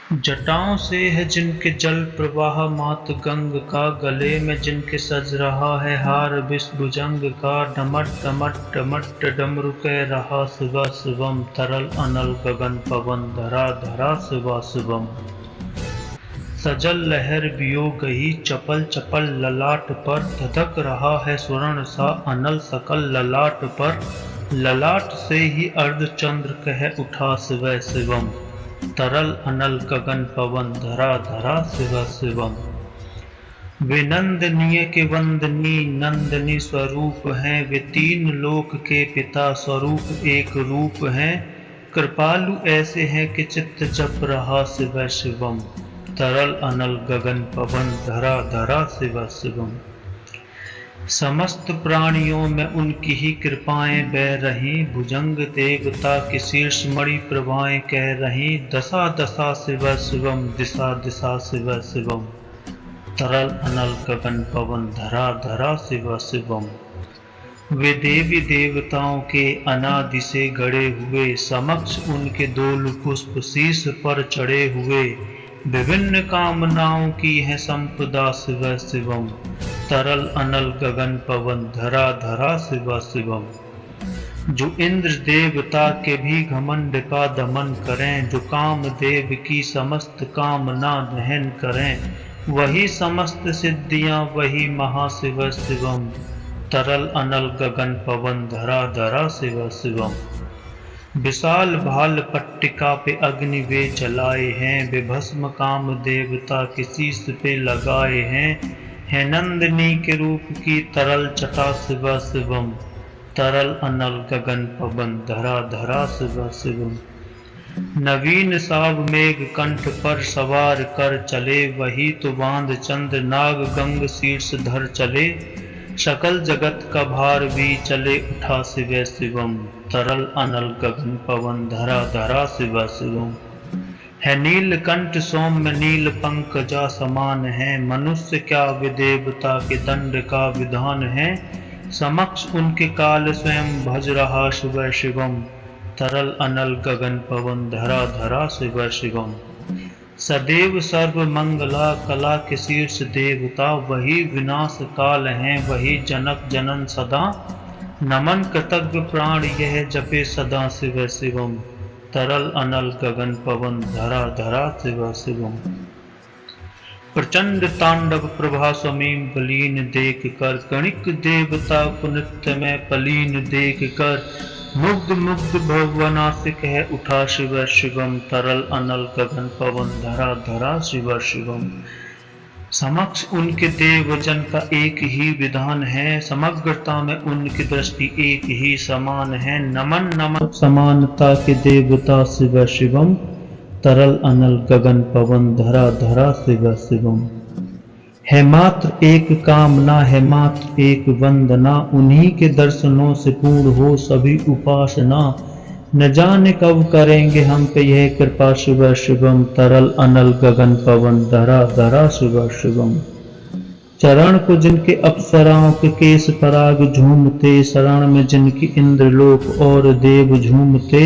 जटाओं से है जिनके जल प्रवाह मात गंग का, गले में जिनके सज रहा है हार विषभुजंग का। डमट डमट डमट डमरू कह रहा शिवा शिवम, तरल अनल गगन पवन धरा धरा शिवा शिवम। सजल लहर वियोग ही चपल चपल ललाट पर, धधक रहा है स्वर्ण सा अनल सकल ललाट पर। ललाट से ही अर्धचंद्र कह उठा शिव शिवम, तरल अनल गगन पवन धरा धरा शिव शिवम। वे नंदनीय के वंदनी नंदनी स्वरूप हैं, वे तीन लोक के पिता स्वरूप एक रूप हैं। कृपालु ऐसे हैं कि चित्त जप रहा शिव शिवम, तरल अनल गगन पवन धरा धरा शिव शिवम। समस्त प्राणियों में उनकी ही कृपाएं बह रही, भुजंग देवता की शीर्ष मणि प्रभाएं कह रही। दशा दशा शिव शिवम, दिशा दिशा शिव शिवम, तरल अनल गगन पवन धरा धरा शिव शिवम। वे देवी देवताओं के अनादि से गड़े हुए, समक्ष उनके दोल पुष्प शीश पर चढ़े हुए। विभिन्न कामनाओं की है संपदा शिव शिवम, तरल अनल गगन पवन धरा धरा शिव शिवम। जो इंद्र देवता के भी घमंड का दमन करें, जो काम देव की समस्त कामना दहन करें। वही समस्त सिद्धियां वही महाशिव शिवम, तरल अनल गगन पवन धरा धरा शिव शिवम। विशाल भाल पट्टिका पे अग्नि वे जलाए हैं, वे भस्म काम देवता के शीश पे लगाए हैं। है नंदिनी के रूप की तरल जटा शिव शिवम, तरल अनल गगन पवन धरा धरा शिव शिवम। नवीन साब मेघ कंठ पर सवार कर चले, वही तो बांध चंद्र नाग गंग शीर्ष धर चले। सकल जगत का भार भी चले उठा शिव शिवम, तरल अनल गगन पवन धरा धरा शिव शिवम। है नीलकंठ सौम्य नील पंकजा समान है, मनुष्य क्या वे देवता के दंड का विधान है। समक्ष उनके काल स्वयं भज रहा शिव शिवम, तरल अनल गगन पवन धरा धरा शिव शिवम। सदैव सर्व मंगला कला के शीर्ष देवता, वही विनाश काल हैं वही जनक जनन सदा। नमन कृतज्ञ प्राण यह जपे सदा शिव शिवम, तरल अनल गगन पवन धरा धरा शिव शिवम। प्रचंड तांडव प्रभा स्वमीम बलीन देख कर, गणिक देवता को नृत्य में पलीन देख कर। मुग्ध मुग्ध भवनासिक है उठा शिव शिवम, तरल अनल गगन पवन धरा धरा शिव शिवम। समक्ष उनके देवजन का एक ही विधान है, समग्रता में उनकी दृष्टि एक ही समान है। नमन नमन समानता के देवता शिव शिवम, तरल अनल गगन पवन धरा धरा शिव शिवम। है मात्र एक कामना है मात्र एक वंदना, उन्हीं के दर्शनों से पूर्ण हो सभी उपासना। न जाने कब करेंगे हम पे यह कृपा शिव शिवम, तरल अनल गगन पवन धरा धरा शिव शिवम। चरण को जिनके अप्सराओं के केश पराग झूमते, शरण में जिनकी इंद्रलोक और देव झूमते।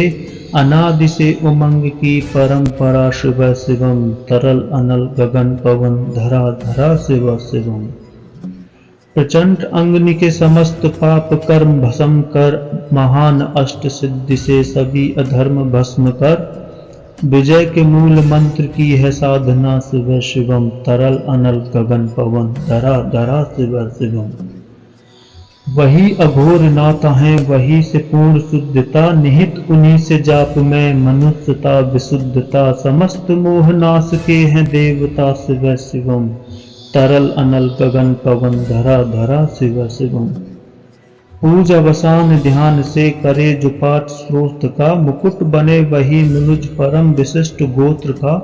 अनादि से उमंग की परंपरा शिव शिवम, तरल अनल गगन पवन धरा धरा शिव शिवम। प्रचंड अग्नि के समस्त पाप कर्म भस्म कर, महान अष्ट सिद्धि से सभी अधर्म भस्म कर। विजय के मूल मंत्र की है साधना शिव शिवम, तरल अनल गगन पवन धरा धरा शिव शिवम। वही अघोर नाथ हैं वही से पूर्ण शुद्धता, निहित उन्हीं से जाप में मनुष्यता विशुद्धता। समस्त मोह नाश के हैं देवता शिव शिवम, तरल अनल गगन पवन धरा धरा शिव शिवम। पूजा वसान ध्यान से करे जो पाठ स्रोत का, मुकुट बने वही मनुज परम विशिष्ट गोत्र का।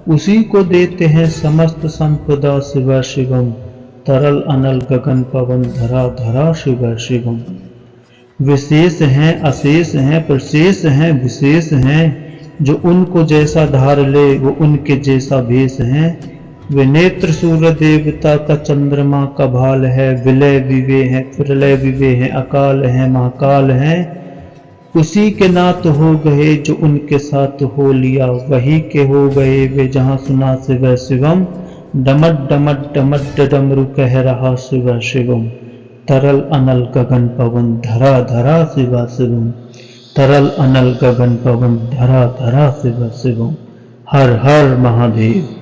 उसी को देते हैं समस्त संपदा शिव शिवम, तरल अनल गगन पवन धरा धरा शिव शिवम। विशेष हैं अशेष हैं प्रशेष हैं विशेष हैं, जो उनको जैसा धार ले वो उनके जैसा भेष हैं। वे नेत्र सूर्य देवता का चंद्रमा का भाल है, विलय विवे है प्रलय विवे है अकाल है महाकाल है। उसी के नात हो गए जो उनके साथ हो लिया, वही के हो गए वे जहाँ सुना शिव शिवम। डमट डमट डमट डमरू कह रहा शिव शिवम। तरल अनल गगन पवन धरा धरा शिव शिवम। तरल अनल गगन पवन धरा धरा शिव शिवम। हर हर महादेव।